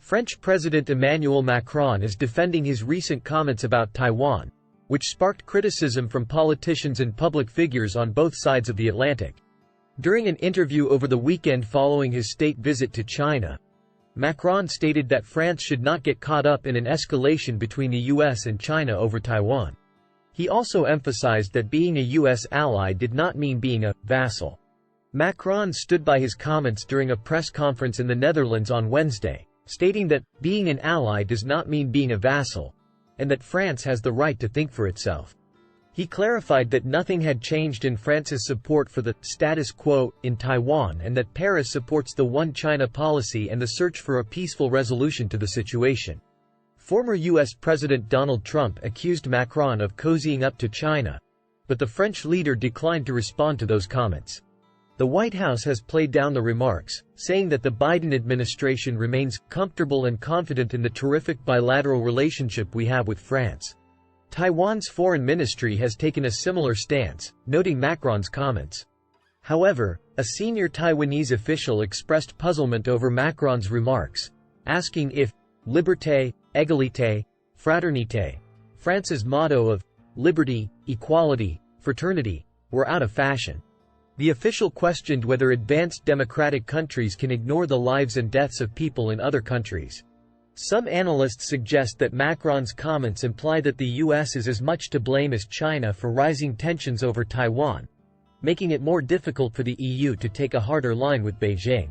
French President Emmanuel Macron is defending his recent comments about Taiwan, which sparked criticism from politicians and public figures on both sides of the Atlantic. During an interview over the weekend following his state visit to China, Macron stated that France should not get caught up in an escalation between the US and China over Taiwan. He also emphasized that being a US ally did not mean being a vassal. Macron stood by his comments during a press conference in the Netherlands on Wednesday, stating that being an ally does not mean being a vassal, and that France has the right to think for itself. He clarified that nothing had changed in France's support for the status quo in Taiwan and that Paris supports the One China policy and the search for a peaceful resolution to the situation. Former U.S. President Donald Trump accused Macron of cozying up to China, but the French leader declined to respond to those comments. The White House has played down the remarks, saying that the Biden administration remains comfortable and confident in the terrific bilateral relationship we have with France. Taiwan's foreign ministry has taken a similar stance, noting Macron's comments. However, a senior Taiwanese official expressed puzzlement over Macron's remarks, asking if liberté, égalité, fraternité, France's motto of liberty, equality, fraternity, were out of fashion. The official questioned whether advanced democratic countries can ignore the lives and deaths of people in other countries. Some analysts suggest that Macron's comments imply that the US is as much to blame as China for rising tensions over Taiwan, making it more difficult for the EU to take a harder line with Beijing.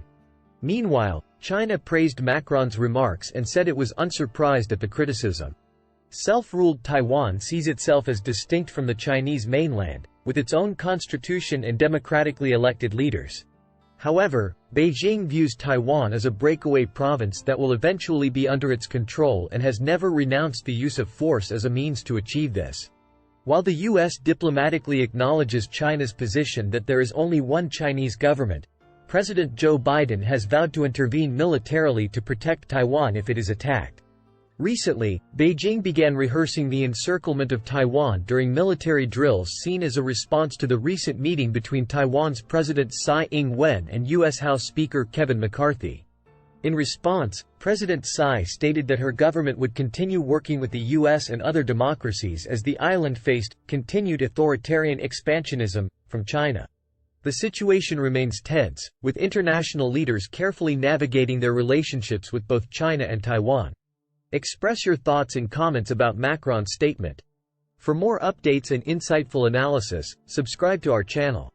Meanwhile, China praised Macron's remarks and said it was unsurprised at the criticism. Self-ruled Taiwan sees itself as distinct from the Chinese mainland, with its own constitution and democratically elected leaders. However, Beijing views Taiwan as a breakaway province that will eventually be under its control and has never renounced the use of force as a means to achieve this. While the U.S. diplomatically acknowledges China's position that there is only one Chinese government, President Joe Biden has vowed to intervene militarily to protect Taiwan if it is attacked. Recently, Beijing began rehearsing the encirclement of Taiwan during military drills seen as a response to the recent meeting between Taiwan's President Tsai Ing-wen and U.S. House Speaker Kevin McCarthy. In response, President Tsai stated that her government would continue working with the U.S. and other democracies as the island faced continued authoritarian expansionism from China. The situation remains tense, with international leaders carefully navigating their relationships with both China and Taiwan. Express your thoughts and comments about Macron's statement. For more updates and insightful analysis, subscribe to our channel.